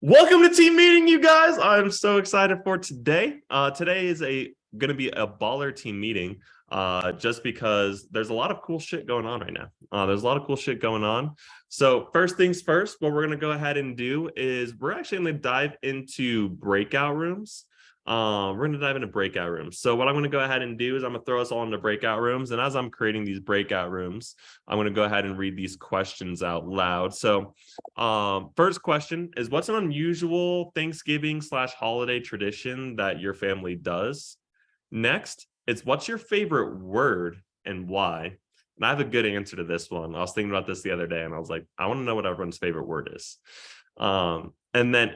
Welcome to team meeting, you guys. I'm so excited for today. Today is going to be a baller team meeting just because there's a lot of cool shit going on right now. There's a lot of cool shit going on. So first things first, what we're going to go ahead and do is we're actually going to dive into breakout rooms. We're going to dive into breakout rooms. So what I'm going to go ahead and do is I'm going to throw us all into breakout rooms. And as I'm creating these breakout rooms, I'm going to go ahead and read these questions out loud. So first question is, what's an unusual Thanksgiving/holiday tradition that your family does? Next, it's what's your favorite word and why? And I have a good answer to this one. I was thinking about this the other day and I was like, I want to know what everyone's favorite word is. And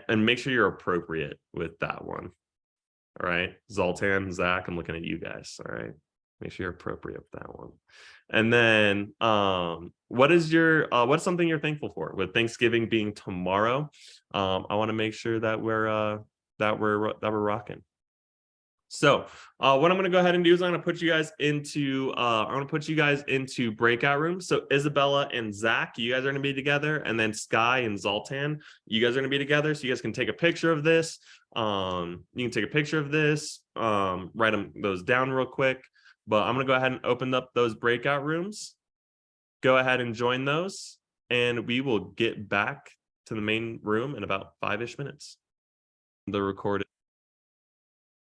make sure you're appropriate with that one. All right, Zoltan, Zach, I'm looking at you guys. All right, make sure you're appropriate with that one. And then what's something you're thankful for? With Thanksgiving being tomorrow, I want to make sure that we're rocking. So what I'm going to go ahead and do is I'm going to put you guys into breakout rooms. So Isabella and Zach, you guys are going to be together, and then Sky and Zoltan, you guys are going to be together. So you guys can take a picture of this. You can take a picture of this, write those down real quick. But I'm going to go ahead and open up those breakout rooms. Go ahead and join those, and we will get back to the main room in about 5-ish minutes. The recorded.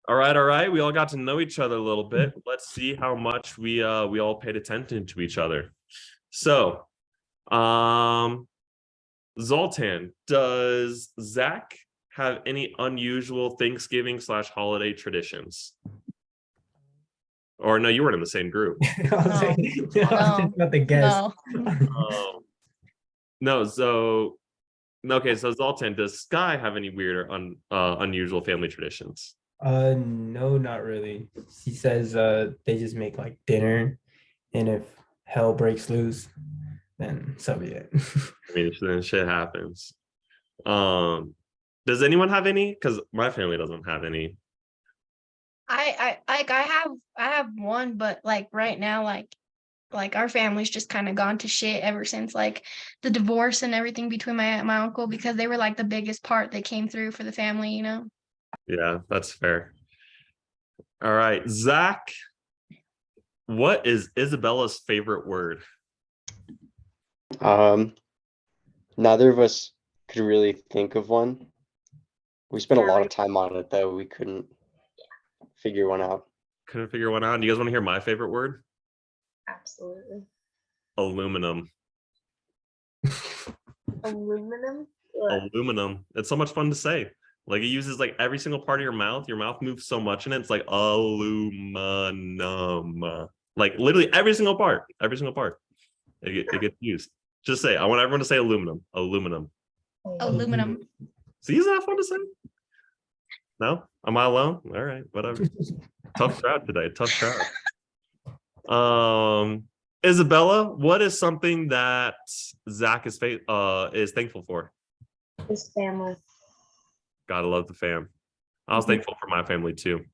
All right. We all got to know each other a little bit. Let's see how much we all paid attention to each other. So, Zoltan, does Zach have any unusual Thanksgiving/holiday traditions? Or no, you weren't in the same group. No. So Zoltan, does Sky have any weird or unusual family traditions? No, not really. He says they just make like dinner, and if hell breaks loose, then so be it. I mean, then shit happens. Does anyone have any? Because my family doesn't have any. I have one, but like right now, like our family's just kind of gone to shit ever since like the divorce and everything between my aunt and my uncle, because they were like the biggest part that came through for the family, you know? Yeah, that's fair. All right, Zach, what is Isabella's favorite word? Neither of us could really think of one. We spent a lot of time on it, though. We couldn't figure one out. Couldn't figure one out. Do you guys want to hear my favorite word? Absolutely. Aluminum. Aluminum? Aluminum. It's so much fun to say. Like, it uses like every single part of your mouth. Your mouth moves so much in it. It's like aluminum. Like literally every single part. Every single part. It gets used. Just say, I want everyone to say aluminum. Aluminum. Aluminum. See, isn't that fun to say? No? Am I alone? All right, whatever. Tough crowd today. Tough crowd. Isabella, what is something that Zach is thankful for? His family. Gotta love the fam. I was thankful for my family too.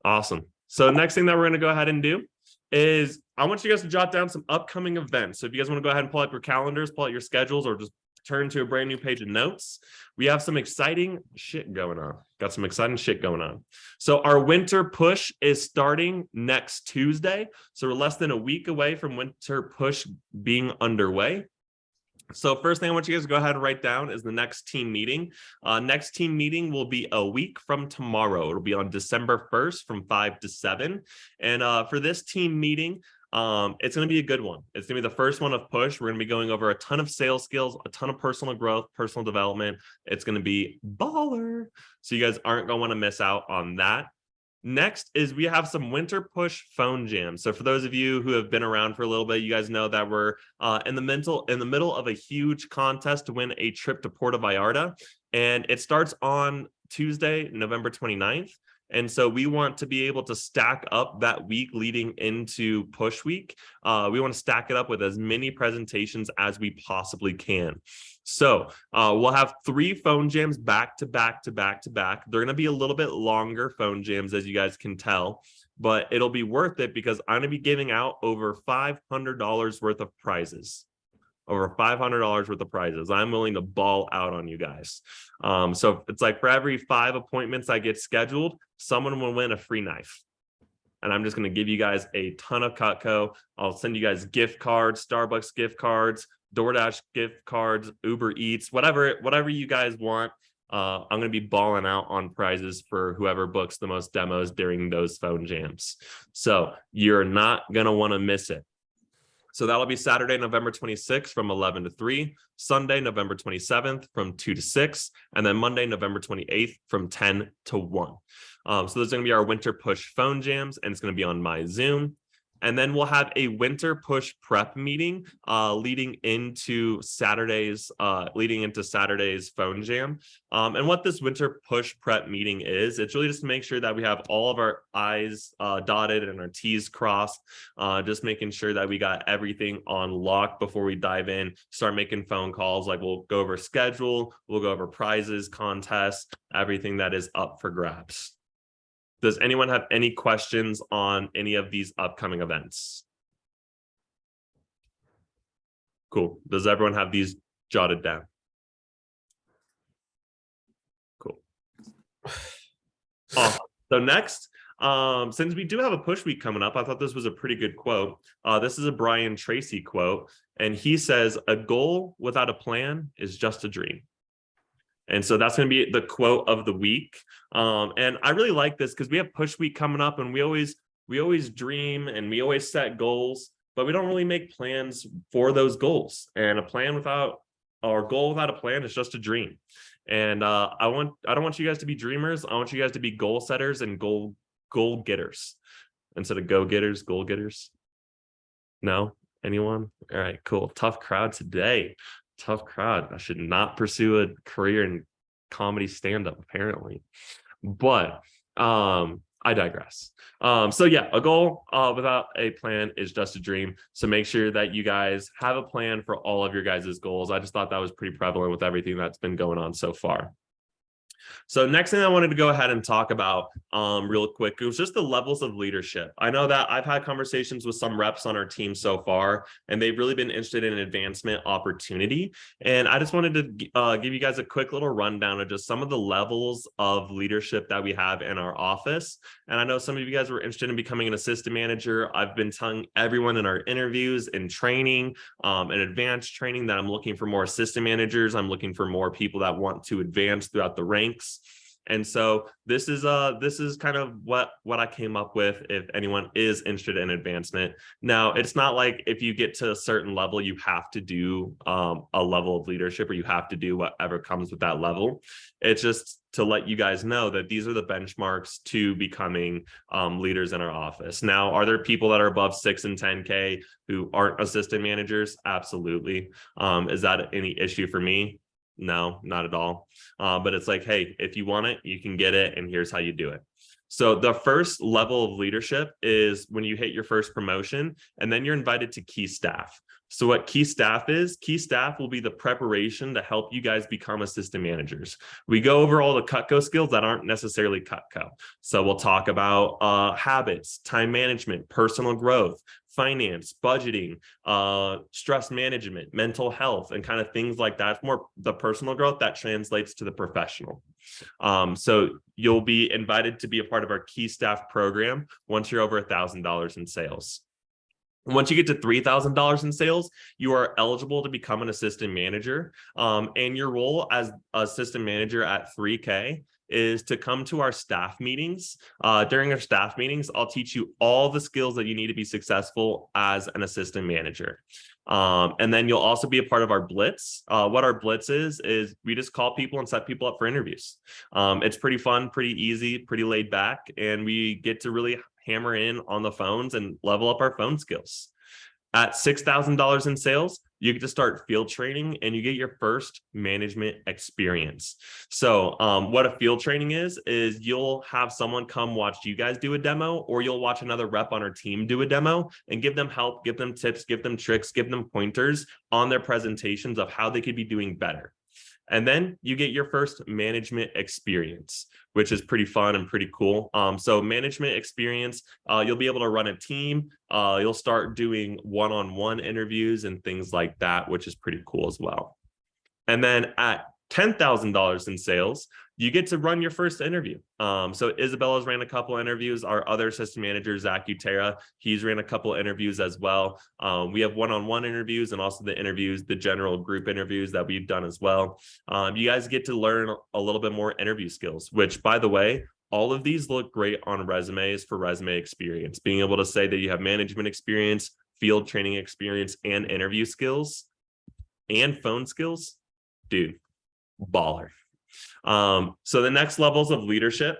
Awesome. So next thing that we're going to go ahead and do is I want you guys to jot down some upcoming events. So if you guys want to go ahead and pull up your calendars, pull out your schedules, or just turn to a brand new page of notes, we have some exciting shit going on. Got some exciting shit going on. So our winter push is starting next Tuesday. So we're less than a week away from winter push being underway. So first thing I want you guys to go ahead and write down is the next team meeting. Next team meeting will be a week from tomorrow. It'll be on December 1st from 5 to 7. And for this team meeting, it's going to be a good one. It's going to be the first one of push. We're going to be going over a ton of sales skills, a ton of personal growth, personal development. It's going to be baller. So you guys aren't going to want to miss out on that. Next is we have some winter push phone jams. So for those of you who have been around for a little bit, you guys know that we're in the middle of a huge contest to win a trip to Puerto Vallarta. And it starts on Tuesday, November 29th. And so we want to be able to stack up that week leading into push week. We want to stack it up with as many presentations as we possibly can. So we'll have 3 phone jams back to back to back to back. They're going to be a little bit longer phone jams, as you guys can tell, but it'll be worth it because I'm going to be giving out over $500 worth of prizes. over $500 worth of prizes. I'm willing to ball out on you guys. So it's like for every 5 appointments I get scheduled, someone will win a free knife. And I'm just going to give you guys a ton of Cutco. I'll send you guys gift cards, Starbucks gift cards, DoorDash gift cards, Uber Eats, whatever you guys want. I'm going to be balling out on prizes for whoever books the most demos during those phone jams. So you're not going to want to miss it. So that'll be Saturday, November 26th from 11 to 3, Sunday, November 27th from 2 to 6, and then Monday, November 28th from 10 to 1. So there's going to be our winter push phone jams, and it's going to be on my Zoom. And then we'll have a winter push prep meeting leading into Saturday's phone jam. And what this winter push prep meeting is, it's really just to make sure that we have all of our I's dotted and our T's crossed, just making sure that we got everything on lock before we dive in, start making phone calls. Like we'll go over schedule, we'll go over prizes, contests, everything that is up for grabs. Does anyone have any questions on any of these upcoming events? Cool. Does everyone have these jotted down? Cool. Awesome. So next, since we do have a push week coming up, I thought this was a pretty good quote. This is a Brian Tracy quote, and he says, "A goal without a plan is just a dream." And so that's going to be the quote of the week. And I really like this because we have push week coming up, and we always dream and we always set goals, but we don't really make plans for those goals. And a goal without a plan is just a dream. And I don't want you guys to be dreamers. I want you guys to be goal setters and goal getters instead of go getters, goal getters. No? Anyone? All right, cool. Tough crowd today. Tough crowd. I should not pursue a career in comedy stand-up, apparently. But I digress. So yeah, a goal without a plan is just a dream. So make sure that you guys have a plan for all of your guys' goals. I just thought that was pretty prevalent with everything that's been going on so far. So next thing I wanted to go ahead and talk about real quick, it was just the levels of leadership. I know that I've had conversations with some reps on our team so far, and they've really been interested in an advancement opportunity. And I just wanted to give you guys a quick little rundown of just some of the levels of leadership that we have in our office. And I know some of you guys were interested in becoming an assistant manager. I've been telling everyone in our interviews and training and advanced training that I'm looking for more assistant managers. I'm looking for more people that want to advance throughout the ranks. And so this is kind of what I came up with if anyone is interested in advancement. Now, it's not like if you get to a certain level, you have to do a level of leadership or you have to do whatever comes with that level. It's just to let you guys know that these are the benchmarks to becoming leaders in our office. Now, are there people that are above 6 and 10K who aren't assistant managers? Absolutely. Is that any issue for me? No, not at all. But it's like, hey, if you want it, you can get it. And here's how you do it. So the first level of leadership is when you hit your first promotion, and then you're invited to key staff. So what key staff will be the preparation to help you guys become assistant managers. We go over all the Cutco skills that aren't necessarily Cutco. So we'll talk about habits, time management, personal growth, finance, budgeting, stress management, mental health, and kind of things like that. It's more the personal growth that translates to the professional. So you'll be invited to be a part of our key staff program once you're over $1,000 in sales. Once you get to $3,000 in sales, you are eligible to become an assistant manager. And your role as assistant manager at 3K is to come to our staff meetings. During our staff meetings, I'll teach you all the skills that you need to be successful as an assistant manager. And then you'll also be a part of our blitz. What our blitz is we just call people and set people up for interviews. It's pretty fun, pretty easy, pretty laid back, and we get to really hammer in on the phones and level up our phone skills. At $6,000 in sales, you get to start field training and you get your first management experience. So what a field training is you'll have someone come watch you guys do a demo, or you'll watch another rep on our team do a demo and give them help, give them tips, give them tricks, give them pointers on their presentations of how they could be doing better. And then you get your first management experience, which is pretty fun and pretty cool. So management experience, you'll be able to run a team. You'll start doing one-on-one interviews and things like that, which is pretty cool as well. And then at $10,000 in sales, you get to run your first interview. So Isabella's ran a couple interviews. Our other assistant manager, Zach Utera, he's ran a couple interviews as well. We have one-on-one interviews and also the interviews, the general group interviews that we've done as well. You guys get to learn a little bit more interview skills, which, by the way, all of these look great on resumes for resume experience. Being able to say that you have management experience, field training experience, and interview skills and phone skills, dude, baller. So the next levels of leadership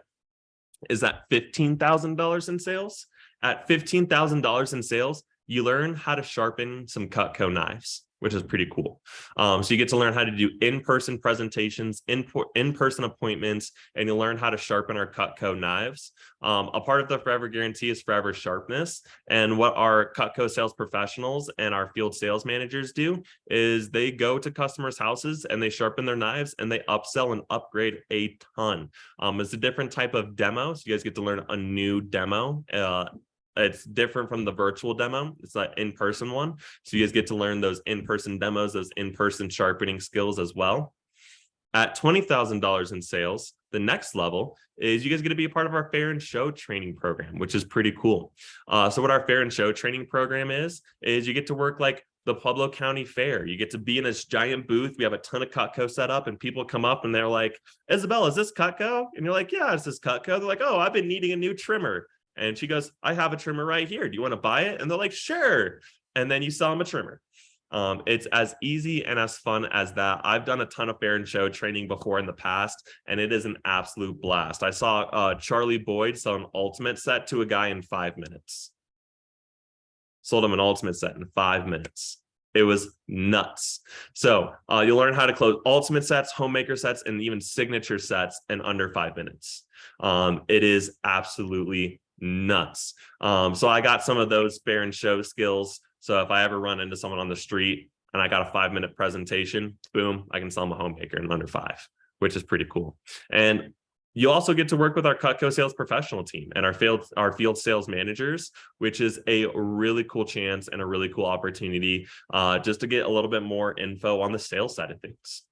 is at $15,000 in sales. At $15,000 in sales, you learn how to sharpen some Cutco knives, which is pretty cool. So you get to learn how to do in-person presentations, in-person appointments, and you learn how to sharpen our Cutco knives. A part of the Forever Guarantee is forever sharpness. And what our Cutco sales professionals and our field sales managers do is they go to customers' houses and they sharpen their knives and they upsell and upgrade a ton. It's a different type of demo. So you guys get to learn a new demo. It's different from the virtual demo. It's an in-person one. So you guys get to learn those in-person demos, those in-person sharpening skills as well. At $20,000 in sales, the next level is you guys get to be a part of our Fair and Show training program, which is pretty cool. So what our Fair and Show training program is you get to work like the Pueblo County Fair. You get to be in this giant booth. We have a ton of Cutco set up and people come up and they're like, Isabella, is this Cutco? And you're like, yeah, it's this Cutco. They're like, oh, I've been needing a new trimmer. And she goes, I have a trimmer right here. Do you want to buy it? And they're like, sure. And then you sell them a trimmer. It's as easy and as fun as that. I've done a ton of Fair and Show training before in the past, and it is an absolute blast. I saw Charlie Boyd sell an ultimate set to a guy in 5 minutes. Sold him an ultimate set in 5 minutes. It was nuts. So you'll learn how to close ultimate sets, homemaker sets, and even signature sets in under 5 minutes. It is absolutely nuts. So I got some of those Fair and Show skills. So if I ever run into someone on the street and I got a 5-minute presentation, boom, I can sell them a homemaker in under 5, which is pretty cool. And you also get to work with our Cutco sales professional team and our field sales managers, which is a really cool chance and a really cool opportunity just to get a little bit more info on the sales side of things.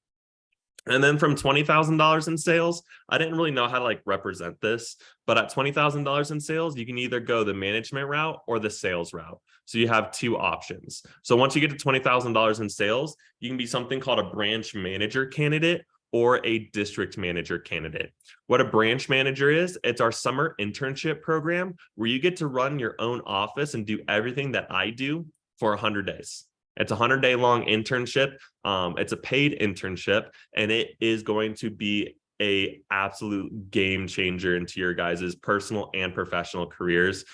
And then from $20,000 in sales, I didn't really know how to like represent this, but at $20,000 in sales, you can either go the management route or the sales route. So you have two options. So once you get to $20,000 in sales, you can be something called a branch manager candidate or a district manager candidate. What a branch manager is, it's our summer internship program where you get to run your own office and do everything that I do for 100 days. It's a 100-day long internship. It's a paid internship, and it is going to be a absolute game changer into your guys' personal and professional careers.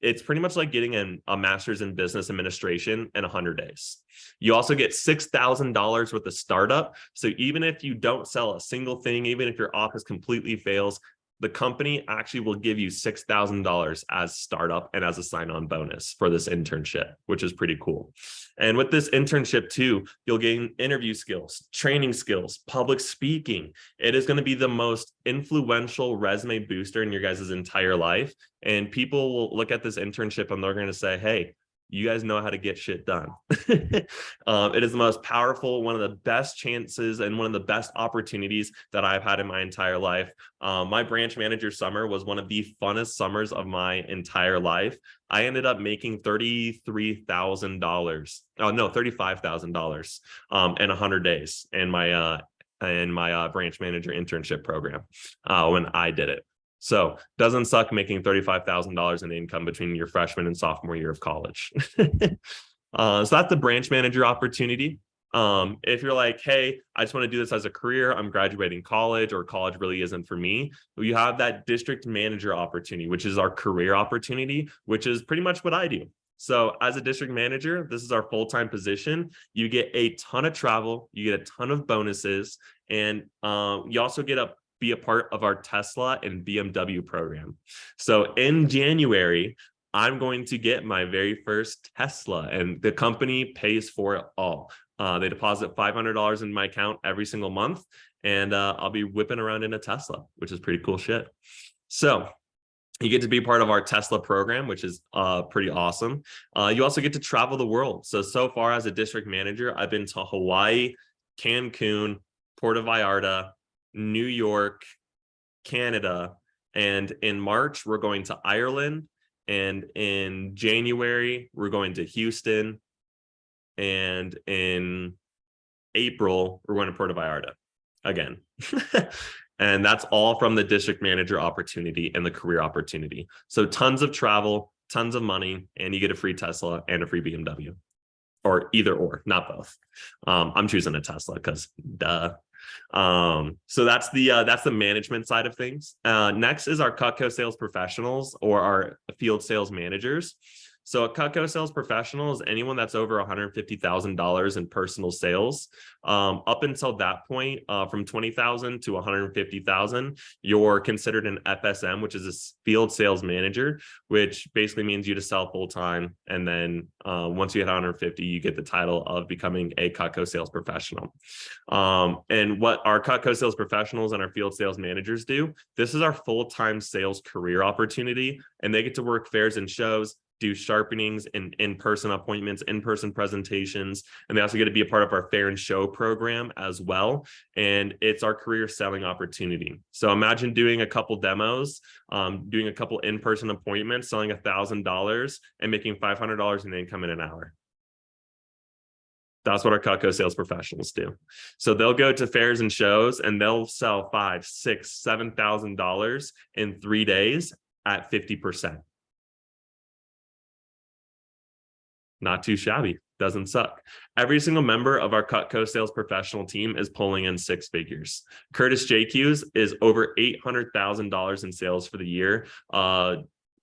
It's pretty much like getting a master's in business administration in 100 days. You also get $6,000 with a startup. So even if you don't sell a single thing, even if your office completely fails, the company actually will give you $6,000 as startup and as a sign-on bonus for this internship, which is pretty cool. And with this internship too, you'll gain interview skills, training skills, public speaking. It is going to be the most influential resume booster in your guys' entire life. And people will look at this internship and they're going to say, hey, you guys know how to get shit done. It is the most powerful, one of the best chances and one of the best opportunities that I've had in my entire life. My branch manager summer was one of the funnest summers of my entire life. I ended up making $35,000 in 100 days in my branch manager internship program when I did it. So doesn't suck making $35,000 in income between your freshman and sophomore year of college. So that's the branch manager opportunity. If you're like, hey, I just want to do this as a career, I'm graduating college or college really isn't for me, you have that district manager opportunity, which is our career opportunity, which is pretty much what I do. So as a district manager, this is our full-time position. You get a ton of travel, you get a ton of bonuses, and you also get to be a part of our Tesla and BMW program. So in January, I'm going to get my very first Tesla, and the company pays for it all. They deposit $500 in my account every single month, and I'll be whipping around in a Tesla, which is pretty cool shit. So you get to be part of our Tesla program, which is pretty awesome. You also get to travel the world. So far as a district manager, I've been to Hawaii, Cancun, Puerto Vallarta, New York, Canada, and in March, we're going to Ireland, and in January, we're going to Houston, and in April, we're going to Puerto Vallarta again. And that's all from the district manager opportunity and the career opportunity. So tons of travel, tons of money, and you get a free Tesla and a free BMW, or either or, not both. I'm choosing a Tesla because duh. So that's the management side of things. Next is our Cutco sales professionals, or our field sales managers. So a Cutco sales professional is anyone that's over $150,000 in personal sales. Up until that point, from $20,000 to $150,000, you're considered an FSM, which is a field sales manager, which basically means you to sell full time. And then once you hit 150, you get the title of becoming a Cutco sales professional. And what our Cutco sales professionals and our field sales managers do, this is our full-time sales career opportunity, and they get to work fairs and shows, do sharpenings and in-person appointments, in-person presentations, and they also get to be a part of our fair and show program as well. And it's our career selling opportunity. So imagine doing a couple demos, doing a couple in-person appointments, selling $1,000 and making $500 in income in an hour. That's what our Cutco sales professionals do. So they'll go to fairs and shows and they'll sell $5,000, $6,000, $7,000 in 3 days at 50%. Not too shabby, doesn't suck. Every single member of our Cutco sales professional team is pulling in 6 figures. Curtis JQs is over $800,000 in sales for the year.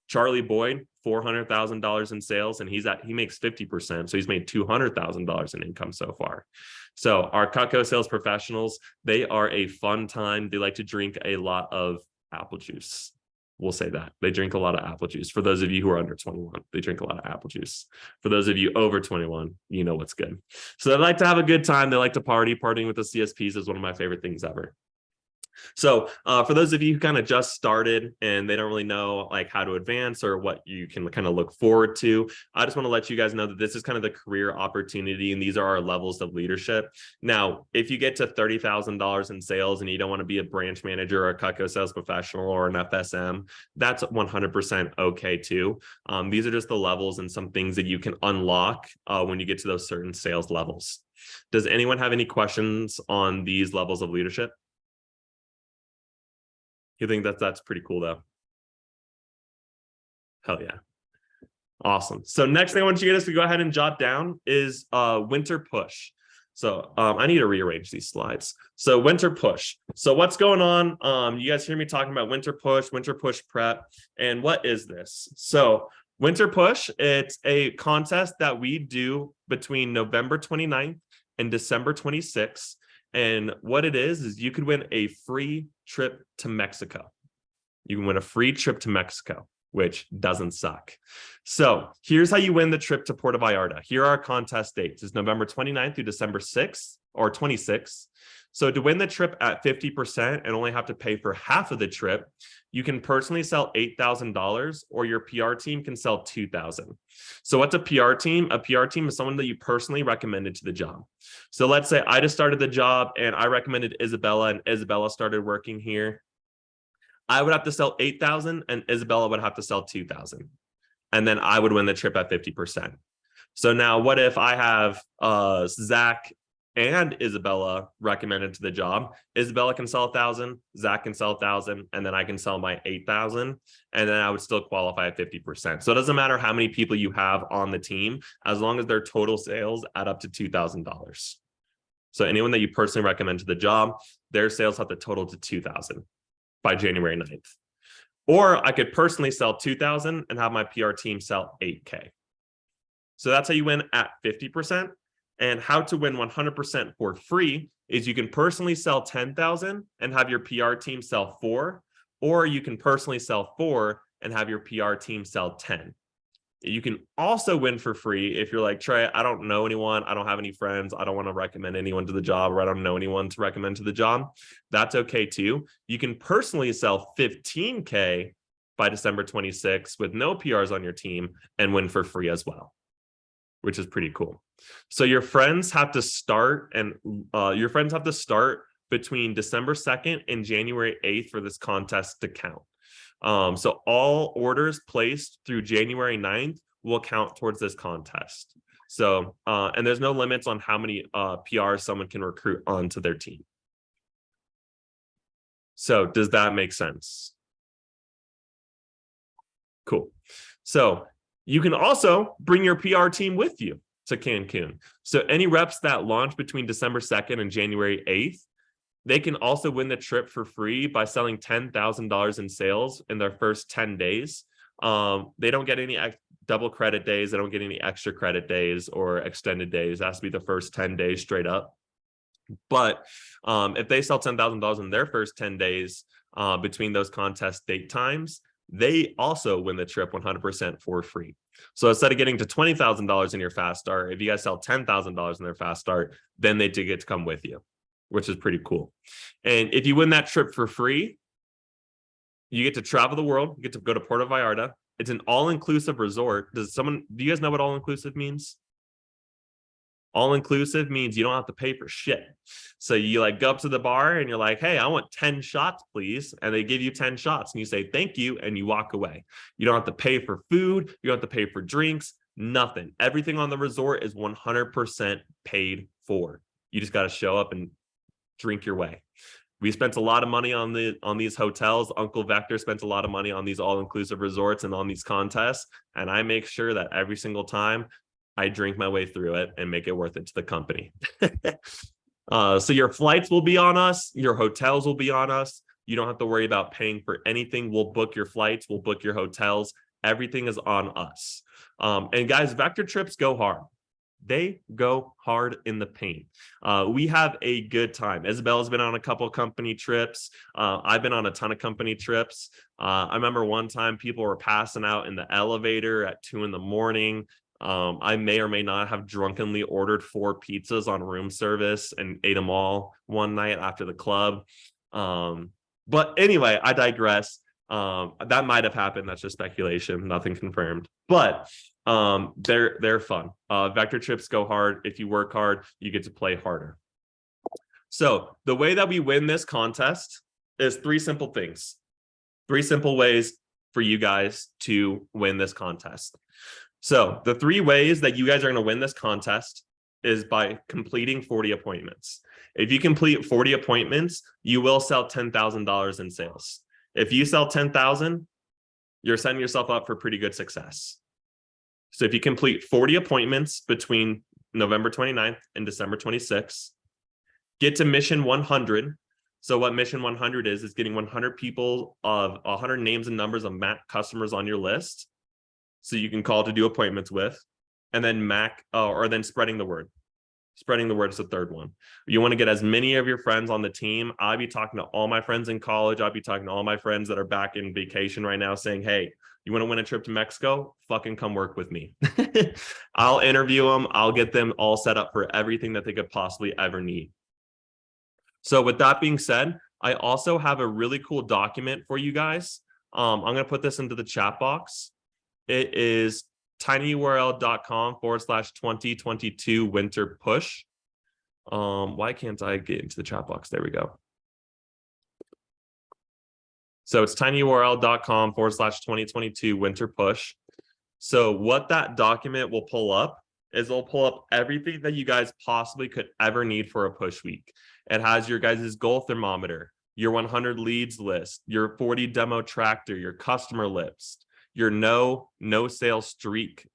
Charlie Boyd, $400,000 in sales, and he makes 50%. So he's made $200,000 in income so far. So our Cutco sales professionals, they are a fun time. They like to drink a lot of apple juice. We'll say that. They drink a lot of apple juice. For those of you who are under 21, they drink a lot of apple juice. For those of you over 21, you know what's good. So they like to have a good time. They like to party. Partying with the CSPs is one of my favorite things ever. So for those of you who kind of just started and they don't really know like how to advance or what you can kind of look forward to, I just want to let you guys know that this is kind of the career opportunity and these are our levels of leadership. Now, if you get to $30,000 in sales and you don't want to be a branch manager or a Cutco sales professional or an FSM, that's 100% okay too. These are just the levels and some things that you can unlock when you get to those certain sales levels. Does anyone have any questions on these levels of leadership? You think that's pretty cool though? Hell yeah. Awesome. So next thing I want you guys to go ahead and jot down is winter push. So I need to rearrange these slides. So winter push. So what's going on? You guys hear me talking about winter push prep. And what is this? So winter push, it's a contest that we do between November 29th and December 26th. And what it is you could win a free trip to Mexico. You can win a free trip to Mexico, which doesn't suck. So here's how you win the trip to Puerto Vallarta. Here are our contest dates. It's November 29th through December 6th or 26th. So to win the trip at 50% and only have to pay for half of the trip, you can personally sell $8,000 or your PR team can sell $2,000. So what's a PR team? A PR team is someone that you personally recommended to the job. So let's say I just started the job and I recommended Isabella and Isabella started working here. I would have to sell $8,000 and Isabella would have to sell $2,000. And then I would win the trip at 50%. So now what if I have Zach and Isabella recommended to the job? Isabella can sell 1,000, Zach can sell 1,000, and then I can sell my 8,000, and then I would still qualify at 50%. So it doesn't matter how many people you have on the team, as long as their total sales add up to $2,000. So anyone that you personally recommend to the job, their sales have to total to 2,000 by January 9th. Or I could personally sell 2,000 and have my PR team sell 8K. So that's how you win at 50%. And how to win 100% for free is you can personally sell 10,000 and have your PR team sell 4, or you can personally sell 4 and have your PR team sell 10. You can also win for free if you're like, Trey, I don't know anyone. I don't have any friends. I don't want to recommend anyone to the job, or I don't know anyone to recommend to the job. That's okay too. You can personally sell 15K by December 26th with no PRs on your team and win for free as well, which is pretty cool. So your friends have to start between December 2nd and January 8th for this contest to count. So all orders placed through January 9th will count towards this contest. So, and there's no limits on how many PRs someone can recruit onto their team. So does that make sense? Cool. So you can also bring your PR team with you to Cancun. So any reps that launch between December 2nd and January 8th, they can also win the trip for free by selling $10,000 in sales in their first 10 days. They don't get any double credit days. They don't get any extra credit days or extended days. It has to be the first 10 days straight up. But if they sell $10,000 in their first 10 days between those contest date times, they also win the trip 100% for free. So instead of getting to $20,000 in your fast start, if you guys sell $10,000 in their fast start, then they do get to come with you, which is pretty cool. And if you win that trip for free, you get to travel the world. You get to go to Puerto Vallarta. It's an all-inclusive resort. Do you guys know what all-inclusive means? All-inclusive means you don't have to pay for shit. So you like go up to the bar and you're like, hey, I want 10 shots, please. And they give you 10 shots and you say, thank you. And you walk away. You don't have to pay for food. You don't have to pay for drinks, nothing. Everything on the resort is 100% paid for. You just got to show up and drink your way. We spent a lot of money on these hotels. Uncle Vector spent a lot of money on these all-inclusive resorts and on these contests. And I make sure that every single time I drink my way through it and make it worth it to the company. So your flights will be on us. Your hotels will be on us. You don't have to worry about paying for anything. We'll book your flights. We'll book your hotels. Everything is on us. And guys, Vector trips go hard. They go hard in the paint. We have a good time. Isabella's been on a couple of company trips. I've been on a ton of company trips. I remember one time people were passing out in the elevator at 2 a.m. I may or may not have drunkenly ordered 4 pizzas on room service and ate them all one night after the club. But anyway, I digress. That might have happened. That's just speculation, nothing confirmed. But they're fun. Vector trips go hard. If you work hard, you get to play harder. So the way that we win this contest is 3 simple things. 3 simple ways for you guys to win this contest. So the 3 ways that you guys are going to win this contest is by completing 40 appointments. If you complete 40 appointments, you will sell $10,000 in sales. If you sell 10,000, you're setting yourself up for pretty good success. So if you complete 40 appointments between November 29th and December 26th, get to mission 100. So what mission 100 is getting 100 people of 100 names and numbers of MAC customers on your list. So you can call to do appointments with, and then then spreading the word. Spreading the word is the 3rd one. You want to get as many of your friends on the team. I'll be talking to all my friends in college. I'll be talking to all my friends that are back in vacation right now saying, hey, you want to win a trip to Mexico? Fucking come work with me. I'll interview them. I'll get them all set up for everything that they could possibly ever need. So with that being said, I also have a really cool document for you guys. I'm going to put this into the chat box. It is tinyurl.com/2022 winter push. Why can't I get into the chat box? There we go. So it's tinyurl.com/2022 winter push. So what that document will pull up is it'll pull up everything that you guys possibly could ever need for a push week. It has your guys' goal thermometer, your 100 leads list, your 40 demo tractor, your customer list, your no sales streak,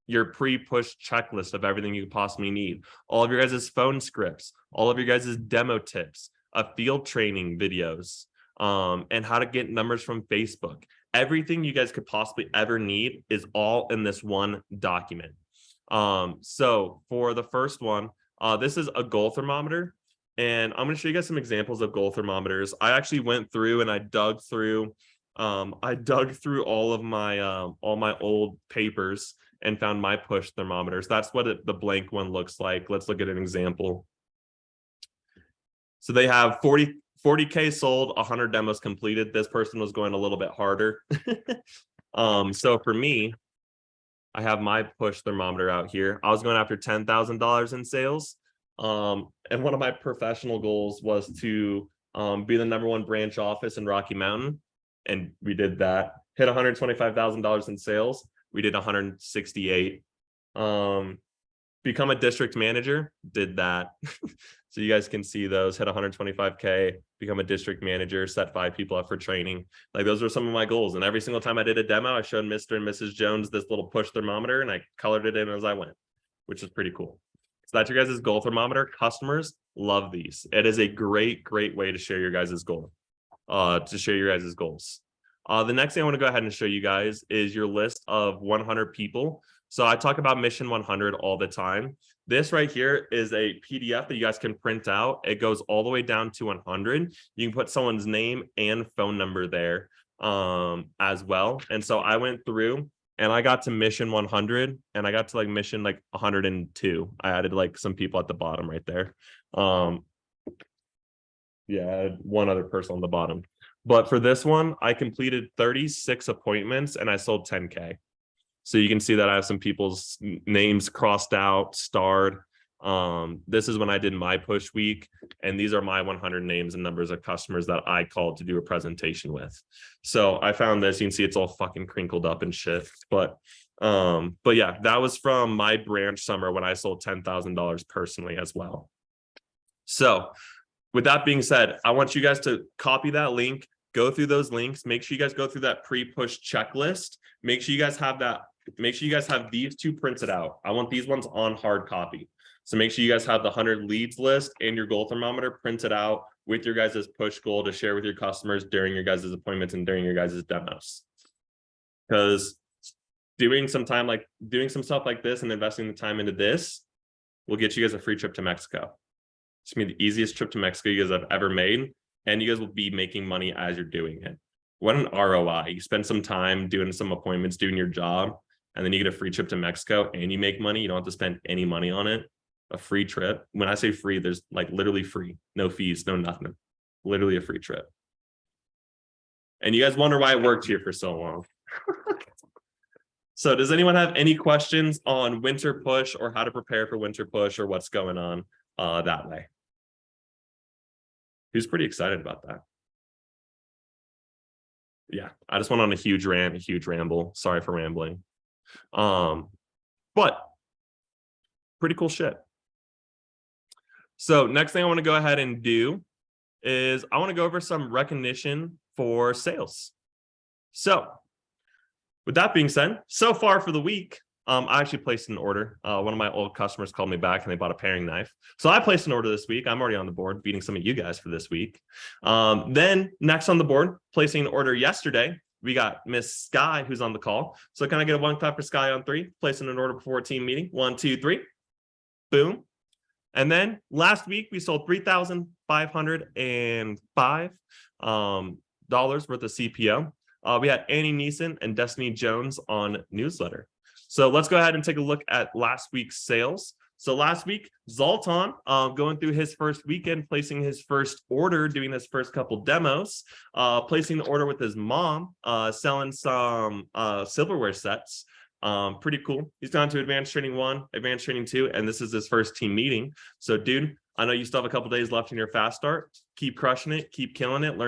your pre-push checklist of everything you possibly need, all of your guys' phone scripts, all of your guys' demo tips, field training videos, and how to get numbers from Facebook. Everything you guys could possibly ever need is all in this one document. So for the first one, this is a goal thermometer, and I'm going to show you guys some examples of goal thermometers. I actually went through and I dug through I dug through all my old papers and found my push thermometers. That's what the blank one looks like. Let's look at an example. So they have 40K sold, 100 demos completed. This person was going a little bit harder. So for me, I have my push thermometer out here. I was going after $10,000 in sales. And one of my professional goals was to be the #1 branch office in Rocky Mountain. And we did that. Hit $125,000 in sales. We did 168. Become a district manager, did that. So you guys can see those, hit 125K, become a district manager, set 5 people up for training. Like those were some of my goals. And every single time I did a demo, I showed Mr. and Mrs. Jones this little push thermometer and I colored it in as I went, which is pretty cool. So that's your guys' goal thermometer. Customers love these. It is a great, great way to share your guys' goal, to share your guys' goals. The next thing I want to go ahead and show you guys is your list of 100 people. So I talk about Mission 100 all the time. This right here is a PDF that you guys can print out. It goes all the way down to 100. You can put someone's name and phone number there as well. And so I went through and I got to Mission 100 and I got to like Mission like 102. I added like some people at the bottom right there. Yeah, I had one other person on the bottom. But for this one, I completed 36 appointments and I sold 10K. So you can see that I have some people's names crossed out, starred. This is when I did my push week, and these are my 100 names and numbers of customers that I called to do a presentation with. So I found this. You can see it's all fucking crinkled up and shit. But yeah, that was from my branch summer when I sold $10,000 personally as well. So with that being said, I want you guys to copy that link, go through those links, make sure you guys go through that pre-push checklist. Make sure you guys have that. Make sure you guys have these 2 printed out. I want these ones on hard copy. So make sure you guys have the 100 leads list and your goal thermometer printed out with your guys' push goal to share with your customers during your guys' appointments and during your guys' demos. Because doing some stuff like this and investing the time into this will get you guys a free trip to Mexico. It's gonna be the easiest trip to Mexico you guys have ever made, and you guys will be making money as you're doing it. What an ROI. You spend some time doing some appointments, doing your job, and then you get a free trip to Mexico and you make money. You don't have to spend any money on it. A free trip. When I say free, there's like literally free, no fees, no nothing. Literally a free trip. And you guys wonder why I worked here for so long. So does anyone have any questions on winter push or how to prepare for winter push or what's going on that way? Who's pretty excited about that? Yeah, I just went on a huge rant, a huge ramble. Sorry for rambling. But pretty cool shit. So next thing I want to go ahead and do is I want to go over some recognition for sales. So with that being said, so far for the week, I actually placed an order. One of my old customers called me back and they bought a paring knife. So I placed an order this week. I'm already on the board, beating some of you guys for this week. Then next on the board, placing an order yesterday, we got Miss Sky, who's on the call. So can I get a 1 clap for Sky on 3? Placing an order before team meeting. 1, 2, 3. Boom. And then last week, we sold $3,505 worth of CPO. We had Annie Neeson and Destiny Jones on newsletter. So let's go ahead and take a look at last week's sales. So last week, Zoltan going through his first weekend, placing his first order, doing his first couple demos, placing the order with his mom, selling some silverware sets. Pretty cool. He's gone to Advanced Training 1, Advanced Training 2, and this is his first team meeting. So dude, I know you still have a couple days left in your fast start. Keep crushing it, keep killing it,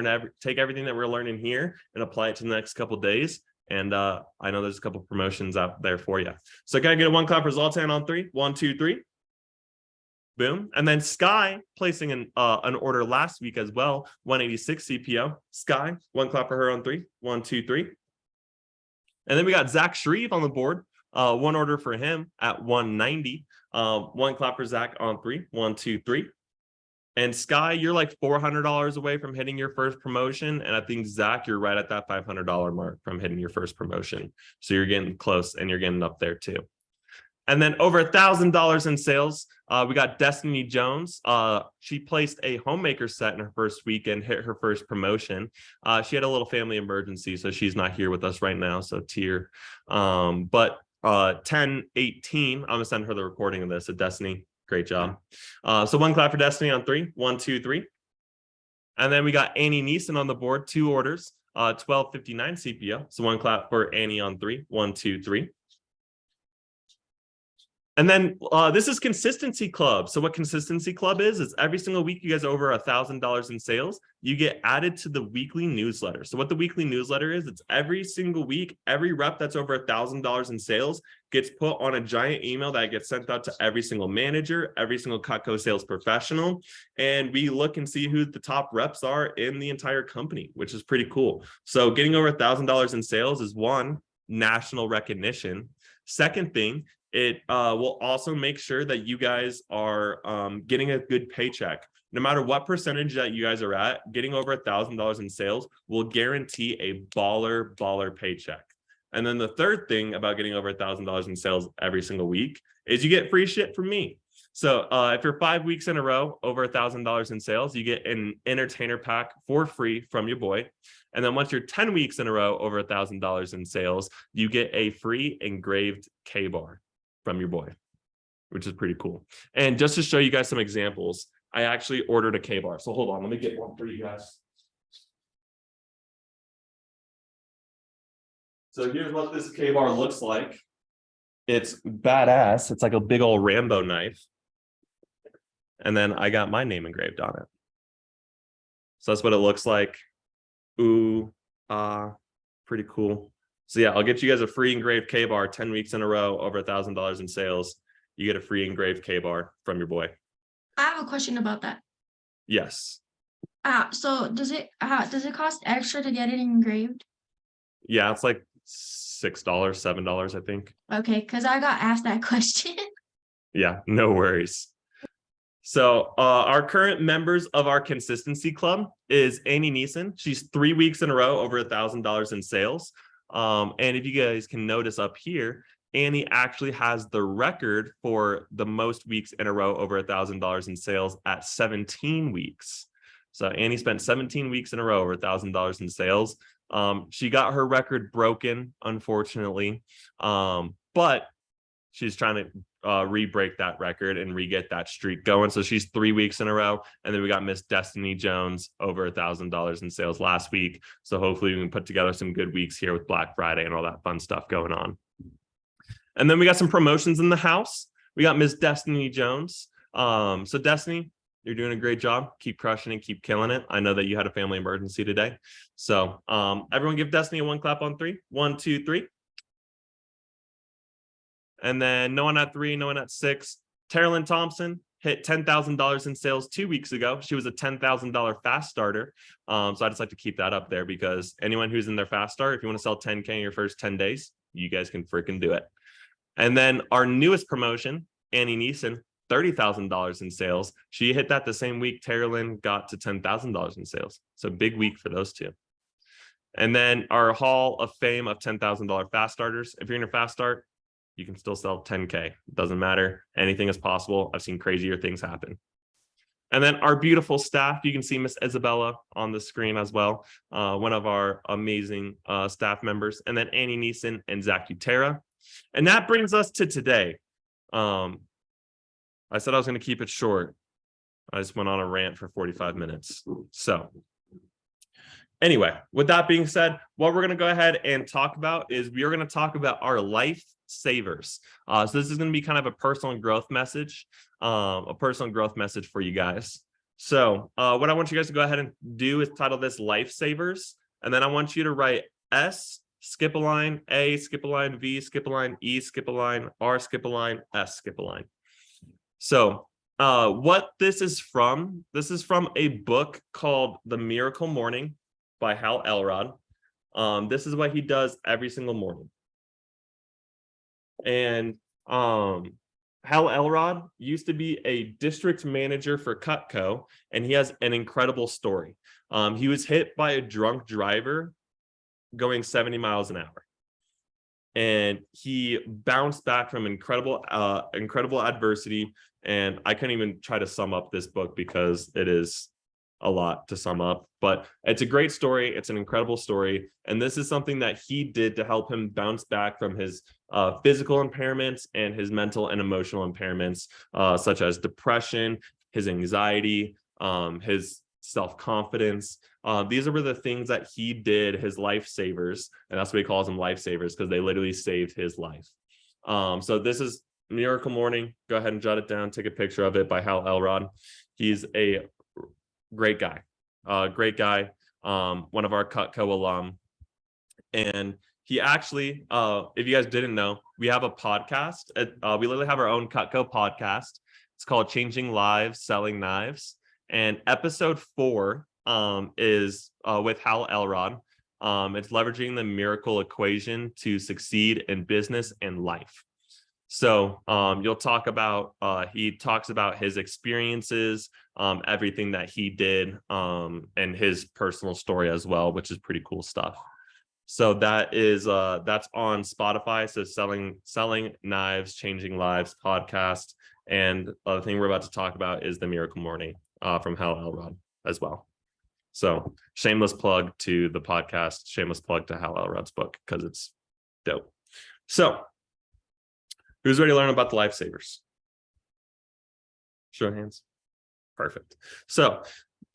take everything that we're learning here and apply it to the next couple days. And I know there's a couple promotions out there for you. So can I get a 1 clap for Zoltan on 3? 1, 2, 3. Boom. And then Sky placing an order last week as well, 186 CPO. Sky, 1 clap for her on 3. 1, 2, 3. And then we got Zach Shreve on the board. 1 order for him at 190. 1 clap for Zach on 3. 1, 2, 3. And Sky, you're like $400 away from hitting your first promotion. And I think Zach, you're right at that $500 mark from hitting your first promotion. So you're getting close and you're getting up there too. And then over $1,000 in sales, we got Destiny Jones. She placed a homemaker set in her first week and hit her first promotion. She had a little family emergency, so she's not here with us right now. So tear. But 10/18, I'm gonna send her the recording of this. So Destiny, great job. So one clap for Destiny on 3. 1, 2, 3. And then we got Annie Neeson on the board, 2 orders, 1259 CPO. So one clap for Annie on 3. 1, 2, 3. And then this is Consistency Club. So what Consistency Club is every single week you guys are over $1,000 in sales, you get added to the weekly newsletter. So what the weekly newsletter is, it's every single week, every rep that's over $1,000 in sales gets put on a giant email that gets sent out to every single manager, every single Cutco sales professional. And we look and see who the top reps are in the entire company, which is pretty cool. So getting over $1,000 in sales is one, national recognition. Second thing, it will also make sure that you guys are getting a good paycheck. No matter what percentage that you guys are at, getting over $1,000 in sales will guarantee a baller paycheck. And then the third thing about getting over $1,000 in sales every single week is you get free shit from me. So if you're 5 weeks in a row over $1,000 in sales, you get an entertainer pack for free from your boy. And then once you're 10 weeks in a row over $1,000 in sales, you get a free engraved K-bar from your boy, which is pretty cool. And just to show you guys some examples, I actually ordered a K-bar. So hold on, let me get one for you guys. So here's what this K-bar looks like. It's badass. It's like a big old Rambo knife. And then I got my name engraved on it. So that's what it looks like. Ooh, pretty cool. So yeah, I'll get you guys a free engraved K-bar 10 weeks in a row over $1,000 in sales. You get a free engraved K-bar from your boy. I have a question about that. Yes. So does it cost extra to get it engraved? Yeah, it's like $6, $7, I think. Okay, because I got asked that question. Yeah, no worries. So our current members of our Consistency Club is Annie Neeson. She's 3 weeks in a row over $1,000 in sales. And if you guys can notice up here, Annie actually has the record for the most weeks in a row over $1,000 in sales at 17 weeks. So Annie spent 17 weeks in a row over $1,000 in sales. She got her record broken, unfortunately, but she's trying to re-break that record and re-get that streak going. So she's 3 weeks in a row. And then we got Miss Destiny Jones over $1,000 in sales last week. So hopefully we can put together some good weeks here with Black Friday and all that fun stuff going on. And then we got some promotions in the house. We got Miss Destiny Jones. So Destiny, you're doing a great job. Keep crushing it, keep killing it. I know that you had a family emergency today. So everyone give Destiny a 1 clap on 3. 1, 2, 3. And then no one at 3, no one at 6. Terrelyn Thompson hit $10,000 in sales 2 weeks ago. She was a $10,000 fast starter. So I just like to keep that up there because anyone who's in their fast start, if you want to sell 10K in your first 10 days, you guys can freaking do it. And then our newest promotion, Annie Neeson, $30,000 in sales. She hit that the same week Terrelyn got to $10,000 in sales. So big week for those two. And then our Hall of Fame of $10,000 fast starters. If you're in a fast start, you can still sell 10K. It doesn't matter. Anything is possible. I've seen crazier things happen. And then our beautiful staff, you can see Miss Isabella on the screen as well. One of our amazing staff members. And then Annie Neeson and Zach Utera. And that brings us to today. I said I was going to keep it short. I just went on a rant for 45 minutes. So anyway, with that being said, what we're going to go ahead and talk about is we are going to talk about our life savers. So this is going to be kind of a personal growth message, for you guys. So what I want you guys to go ahead and do is title this Life Savers. And then I want you to write S, skip a line, A, skip a line, V, skip a line, E, skip a line, R, skip a line, S, skip a line. So what this is from a book called The Miracle Morning by Hal Elrod. This is what he does every single morning. And Hal Elrod used to be a district manager for Cutco, and he has an incredible story. He was hit by a drunk driver going 70 miles an hour. and he bounced back from incredible adversity. And I couldn't even try to sum up this book because it is a lot to sum up, but it's a great story. It's an incredible story. And this is something that he did to help him bounce back from his physical impairments and his mental and emotional impairments, such as depression, his anxiety, his self-confidence. These are the things that he did, his lifesavers, and that's what he calls them, lifesavers, because they literally saved his life. So this is Miracle Morning. Go ahead and jot it down, take a picture of it, by Hal Elrod. He's a great guy, one of our Cutco alum. And he actually, if you guys didn't know, we have a podcast. We literally have our own Cutco podcast. It's called Changing Lives, Selling Knives. And episode 4 is with Hal Elrod. It's leveraging the miracle equation to succeed in business and life. So you'll talk about, he talks about his experiences, everything that he did, and his personal story as well, which is pretty cool stuff. So that is, that's on Spotify. So Selling Knives, Changing Lives podcast. And the thing we're about to talk about is the Miracle Morning from Hal Elrod as well. So shameless plug to the podcast, shameless plug to Hal Elrod's book, because it's dope. So who's ready to learn about the lifesavers? Show of hands. Perfect. So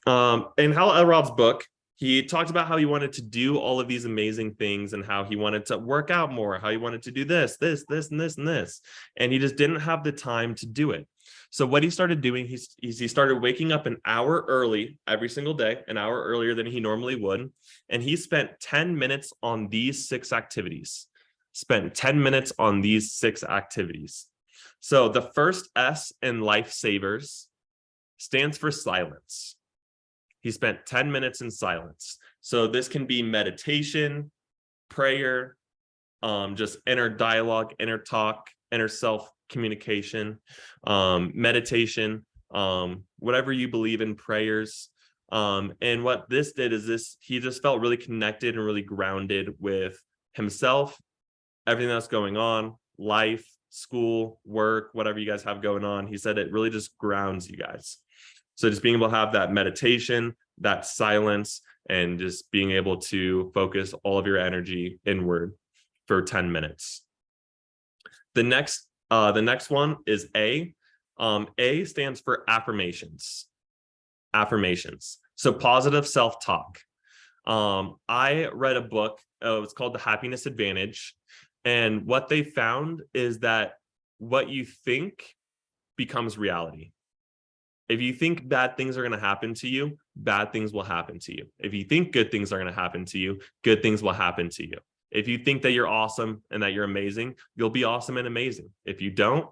in Hal Elrod's book, he talked about how he wanted to do all of these amazing things and how he wanted to work out more, how he wanted to do this, and this, and this. And he just didn't have the time to do it. So what he started doing, he started waking up an hour early every single day, an hour earlier than he normally would. And he spent 10 minutes on these 6 activities. Spent 10 minutes on these 6 activities. So the first S in Lifesavers stands for silence. He spent 10 minutes in silence. So this can be meditation, prayer, just inner dialogue, inner talk, inner self communication, meditation, whatever you believe in, prayers. And what this did is he just felt really connected and really grounded with himself, everything that's going on, life, school, work, whatever you guys have going on. He said it really just grounds you guys. So just being able to have that meditation, that silence, and just being able to focus all of your energy inward for 10 minutes. The next one is A. A stands for affirmations. Affirmations. So positive self-talk. I read a book. It's called The Happiness Advantage. And what they found is that what you think becomes reality. If you think bad things are going to happen to you, bad things will happen to you. If you think good things are going to happen to you, good things will happen to you. If you think that you're awesome and that you're amazing, you'll be awesome and amazing. If you don't,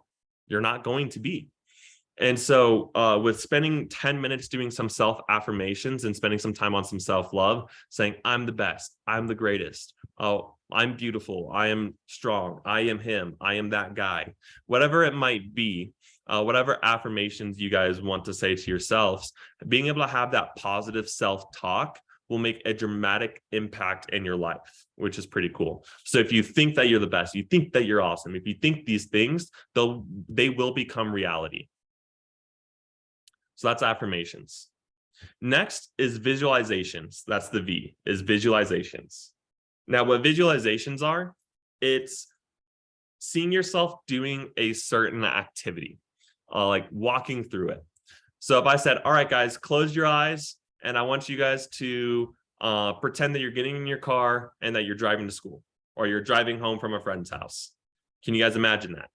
you're not going to be. And so with spending 10 minutes doing some self-affirmations and spending some time on some self-love, saying, I'm the best, I'm the greatest, oh, I'm beautiful, I am strong, I am him, I am that guy, whatever it might be, whatever affirmations you guys want to say to yourselves, being able to have that positive self-talk will make a dramatic impact in your life, which is pretty cool. So if you think that you're the best, you think that you're awesome, if you think these things, they will become reality. So that's affirmations. Next is visualizations. That's the V, is visualizations. Now, what visualizations are, it's seeing yourself doing a certain activity, like walking through it. So if I said, all right, guys, close your eyes, and I want you guys to pretend that you're getting in your car and that you're driving to school, or you're driving home from a friend's house. Can you guys imagine that?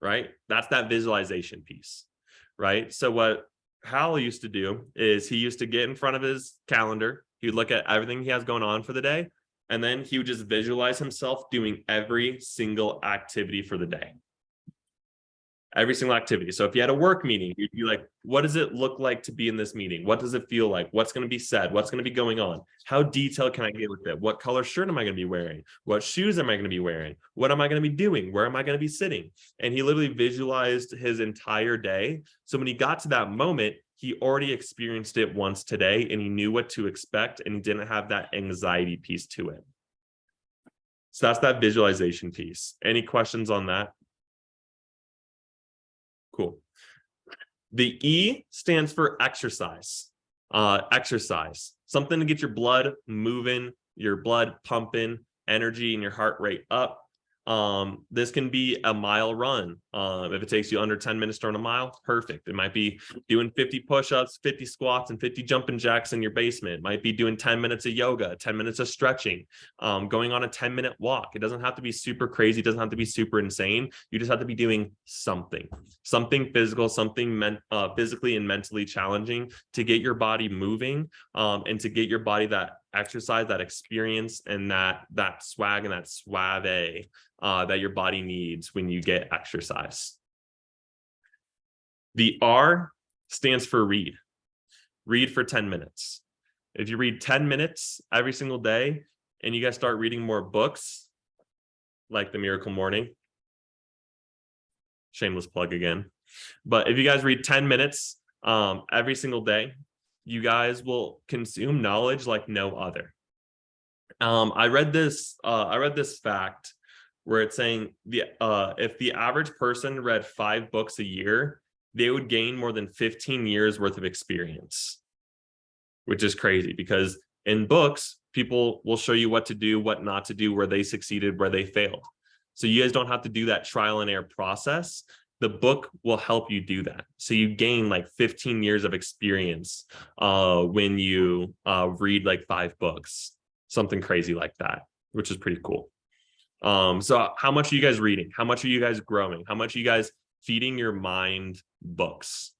Right? That's that visualization piece, right? So what Hal used to do is he used to get in front of his calendar. He would look at everything he has going on for the day, and then he would just visualize himself doing every single activity for the day. Every single activity. So if you had a work meeting, you'd be like, what does it look like to be in this meeting? What does it feel like? What's going to be said? What's going to be going on? How detailed can I get with it? What color shirt am I going to be wearing? What shoes am I going to be wearing? What am I going to be doing? Where am I going to be sitting? And he literally visualized his entire day. So when he got to that moment, he already experienced it once today, and he knew what to expect, and he didn't have that anxiety piece to it. So that's that visualization piece. Any questions on that? Cool. The E stands for exercise. Exercise, something to get your blood moving, your blood pumping, energy and your heart rate up. This can be a mile run. If it takes you under 10 minutes to run a mile, perfect. It might be doing 50 push-ups, 50 squats, and 50 jumping jacks in your basement. It might be doing 10 minutes of yoga, 10 minutes of stretching, going on a 10-minute walk. It doesn't have to be super crazy. It doesn't have to be super insane. You just have to be doing something physical, something physically and mentally challenging to get your body moving, and to get your body that exercise, that experience, and that swag and that S.A.V.E.R.S that your body needs when you get exercise. The R stands for read. Read for 10 minutes. If you read 10 minutes every single day and you guys start reading more books, like The Miracle Morning, shameless plug again, but if you guys read 10 minutes every single day, you guys will consume knowledge like no other. I read this fact where it's saying if the average person read 5 books a year, they would gain more than 15 years worth of experience, which is crazy because in books, people will show you what to do, what not to do, where they succeeded, where they failed. So you guys don't have to do that trial and error process. The book will help you do that. So you gain like 15 years of experience when you read like 5 books, something crazy like that, which is pretty cool. So how much are you guys reading? How much are you guys growing? How much are you guys feeding your mind books?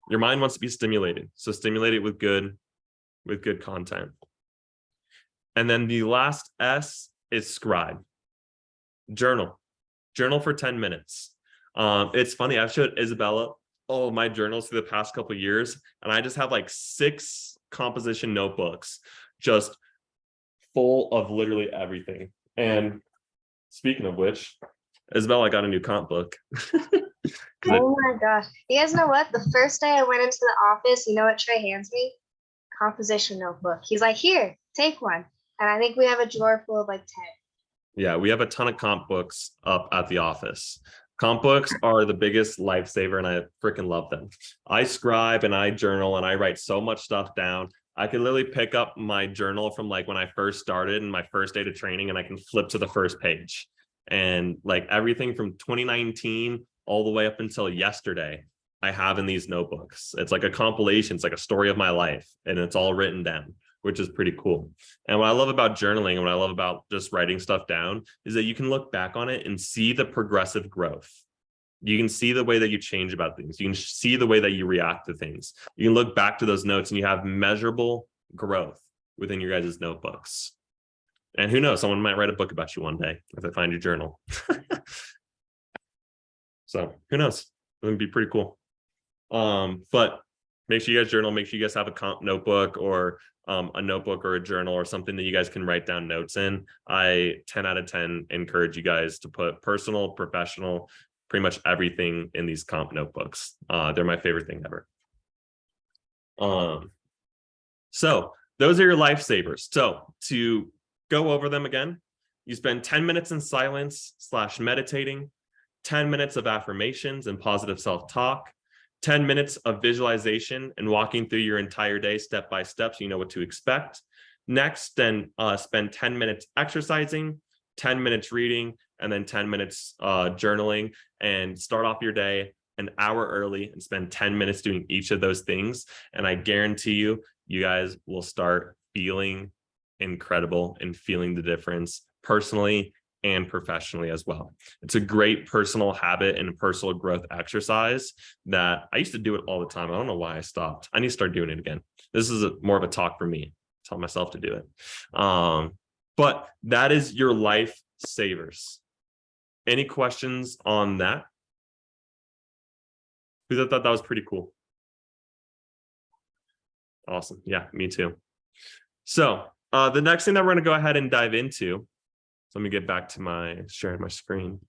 Your mind wants to be stimulated. So stimulate it with good content. And then the last S is scribe. Journal for 10 minutes. It's funny. I've showed Isabella all of my journals for the past couple of years, and I just have like 6 composition notebooks just full of literally everything. And speaking of which, Isabella got a new comp book. Oh my gosh. You guys know what? The first day I went into the office, you know what Trey hands me? Composition notebook. He's like, here, take one. And I think we have a drawer full of like 10. Yeah, we have a ton of comp books up at the office. Comp books are the biggest lifesaver, and I freaking love them. I scribe and I journal and I write so much stuff down. I can literally pick up my journal from like when I first started and my first day of training, and I can flip to the first page. And like everything from 2019 all the way up until yesterday, I have in these notebooks. It's like a compilation. It's like a story of my life, and it's all written down, which is pretty cool. And what I love about journaling and what I love about just writing stuff down is that you can look back on it and see the progressive growth. You can see the way that you change about things. You can see the way that you react to things. You can look back to those notes and you have measurable growth within your guys' notebooks. And who knows, someone might write a book about you one day if they find your journal. So who knows? It would be pretty cool. But make sure you guys journal. Make sure you guys have a comp notebook or a notebook or a journal or something that you guys can write down notes in. I 10 out of 10 encourage you guys to put personal, professional, pretty much everything in these comp notebooks. They're my favorite thing ever. So those are your lifesavers. So to go over them again, you spend 10 minutes in silence / meditating, 10 minutes of affirmations and positive self-talk, 10 minutes of visualization and walking through your entire day step by step so you know what to expect. Next, then spend 10 minutes exercising, 10 minutes reading, and then 10 minutes journaling, and start off your day an hour early and spend 10 minutes doing each of those things. And I guarantee you, you guys will start feeling incredible and feeling the difference personally and professionally as well. It's a great personal habit and personal growth exercise that I used to do it all the time. I don't know why I stopped. I need to start doing it again. This is more of a talk for me. Tell myself to do it. But that is your lifesavers. Any questions on that? Who thought that was pretty cool? Awesome. Yeah, me too. So the next thing that we're going to go ahead and dive into, so let me get back to my sharing my screen.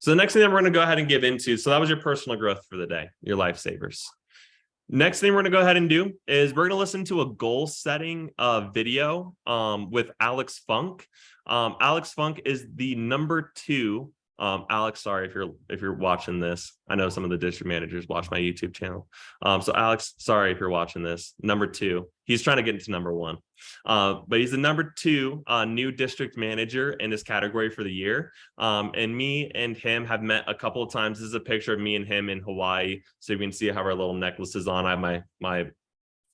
So the next thing that we're going to go ahead and give into, so that was your personal growth for the day, your lifesavers. Next thing we're going to go ahead and do is we're going to listen to a goal setting video with Alex Funk. Alex Funk is the number 2. Alex, sorry if you're watching this. I know some of the district managers watch my YouTube channel. So Alex, sorry if you're watching this. Number 2. He's trying to get into number 1. But he's the number 2 new district manager in his category for the year. And me and him have met a couple of times. This is a picture of me and him in Hawaii. So you can see how our little necklaces on. I have my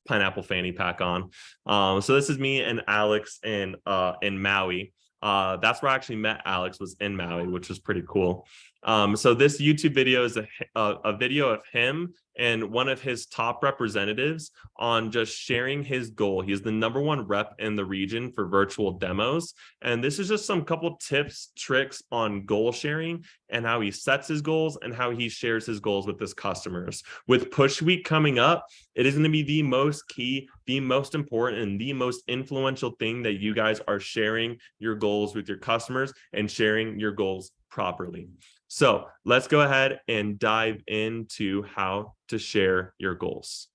pineapple fanny pack on. So this is me and Alex in Maui. That's where I actually met Alex, was in Maui, which was pretty cool. So this YouTube video is a video of him and one of his top representatives on just sharing his goal. He's the number 1 rep in the region for virtual demos. And this is just some couple tips, tricks on goal sharing and how he sets his goals and how he shares his goals with his customers. With Push Week coming up, it is going to be the most key, the most important, and the most influential thing that you guys are sharing your goals with your customers and sharing your goals properly. So let's go ahead and dive into how to share your goals.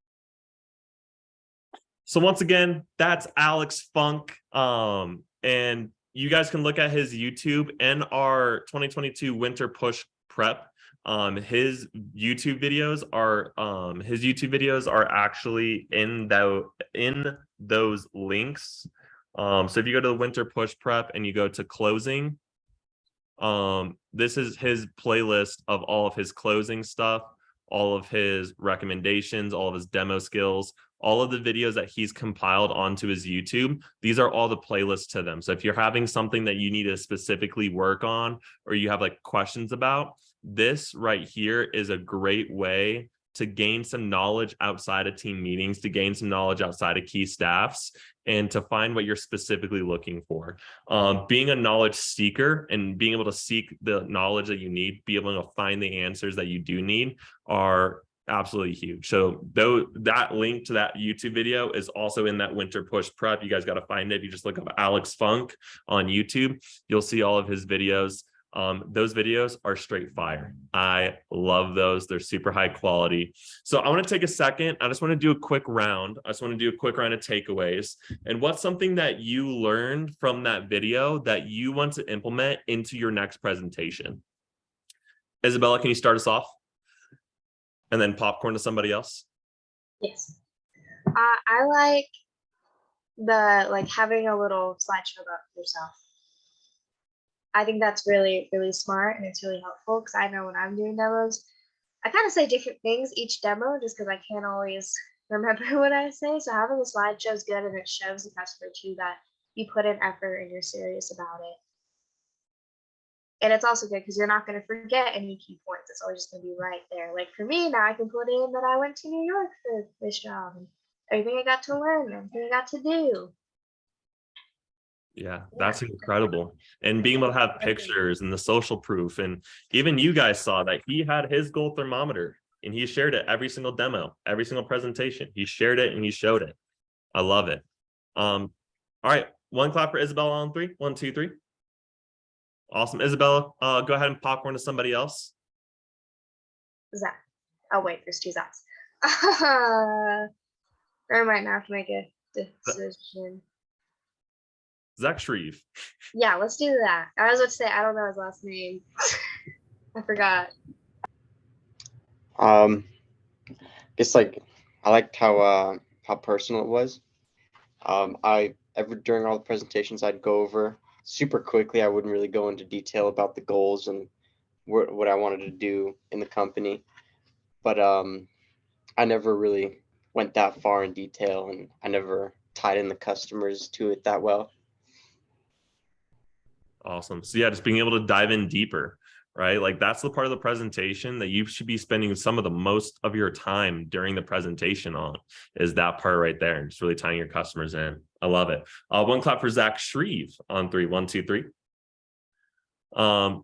So once again, that's Alex Funk. And you guys can look at his YouTube in our 2022 Winter Push Prep. His YouTube videos are actually in those links. So if you go to the Winter Push Prep and you go to closing, this is his playlist of all of his closing stuff, all of his recommendations, all of his demo skills, all of the videos that he's compiled onto his YouTube. These are all the playlists to them. So if you're having something that you need to specifically work on, or you have like questions about, this right here is a great way to gain some knowledge outside of team meetings, to gain some knowledge outside of key staffs, and to find what you're specifically looking for. Being a knowledge seeker and being able to seek the knowledge that you need, be able to find the answers that you do need, are absolutely huge. So though that link to that YouTube video is also in that Winter Push Prep. You guys got to find it. You just look up Alex Funk on YouTube. You'll see all of his videos. Those videos are straight fire. I love those. They're super high quality. So I want to take a second. I just want to do a quick round. I just want to do a quick round of takeaways. And what's something that you learned from that video that you want to implement into your next presentation? Isabella, can you start us off? And then popcorn to somebody else. Yes. I like having a little slideshow about yourself. I think that's really, really smart, and it's really helpful because I know when I'm doing demos, I kind of say different things each demo just because I can't always remember what I say. So having a slideshow is good, and it shows the customer too that you put in effort and you're serious about it. And it's also good because you're not going to forget any key points. It's always just going to be right there. Like for me, now I can put in that I went to New York for this job, and everything I got to learn, everything I got to do. Yeah, that's incredible. And being able to have pictures and the social proof, and even you guys saw that he had his goal thermometer and he shared it every single demo, every single presentation. He shared it and he showed it. I love it. All right, one clap for Isabella on 3. 1, 2, 3. Awesome. Isabella, go ahead and popcorn to somebody else. Zach. Oh wait, there's 2 Zachs. I might not have to make a decision. Zach Shreve. Yeah, let's do that. I was about to say, I don't know his last name. I forgot. It's like I liked how personal it was. During all the presentations, I'd go over super quickly. I wouldn't really go into detail about the goals and what I wanted to do in the company, but I never really went that far in detail, and I never tied in the customers to it that well. Awesome. So yeah, just being able to dive in deeper, right? Like that's the part of the presentation that you should be spending some of the most of your time during the presentation on, is that part right there, and just really tying your customers in. I love it. One clap for Zach Shreve on 3. 1, 2, 3.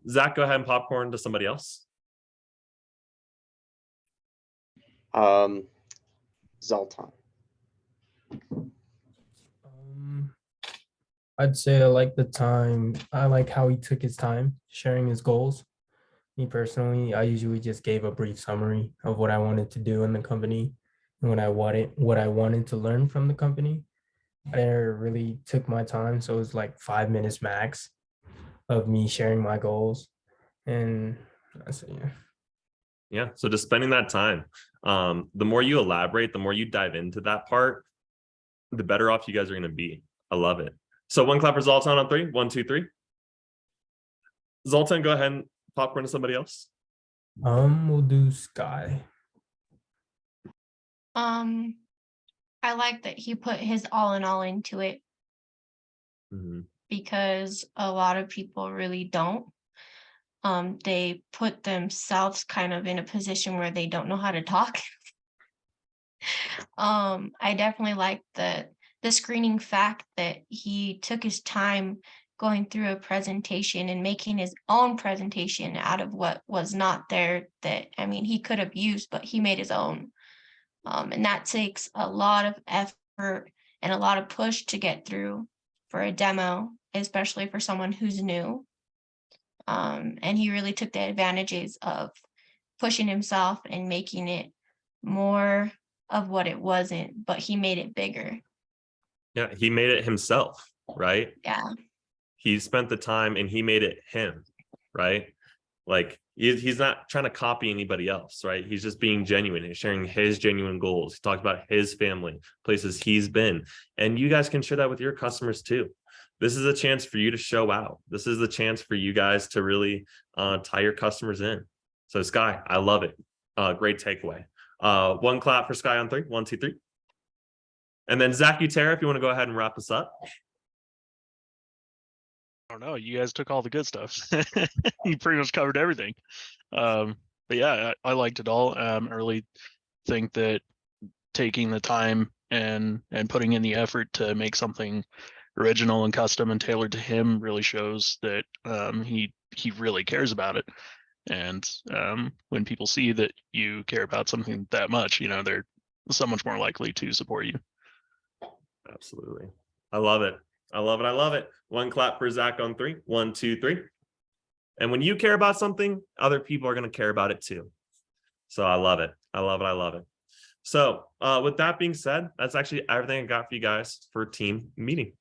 Zach, go ahead and popcorn to somebody else. Zoltan. I'd say I like how he took his time sharing his goals. Me personally, I usually just gave a brief summary of what I wanted to do in the company what I wanted to learn from the company. I never really took my time, so it was like 5 minutes max of me sharing my goals. And I said, yeah. Yeah. So just spending that time, the more you elaborate, the more you dive into that part, the better off you guys are going to be. I love it. So one clap for Zoltan on 3. 1, 2, 3. Zoltan, go ahead and popcorn to somebody else. We'll do Sky. I like that he put his all in all into it Mhm. because a lot of people really don't. They put themselves kind of in a position where they don't know how to talk. I definitely like the screening fact that he took his time going through a presentation and making his own presentation out of what was not there that, I mean, he could have used, but he made his own. And that takes a lot of effort and a lot of push to get through for a demo, especially for someone who's new. And he really took the advantages of pushing himself and making it more of what it wasn't, but he made it bigger. Yeah. He made it himself, right? Yeah. He spent the time and he made it him, right? Like he's not trying to copy anybody else, right? He's just being genuine. He's sharing his genuine goals. He talked about his family, places he's been. And you guys can share that with your customers too. This is a chance for you to show out. This is the chance for you guys to really tie your customers in. So Sky, I love it. Great takeaway. One clap for Sky on 3. 1, 2, 3. And then Zach Utera, if you want to go ahead and wrap us up. I don't know. You guys took all the good stuff. You pretty much covered everything. But yeah, I liked it all. I really think that taking the time and putting in the effort to make something original and custom and tailored to him really shows that he really cares about it. And when people see that you care about something that much, they're so much more likely to support you. Absolutely. I love it. I love it. I love it. One clap for Zach on 3. 1, 2, 3. And when you care about something, other people are going to care about it too. So I love it. I love it. I love it. So with that being said, that's actually everything I got for you guys for team meeting.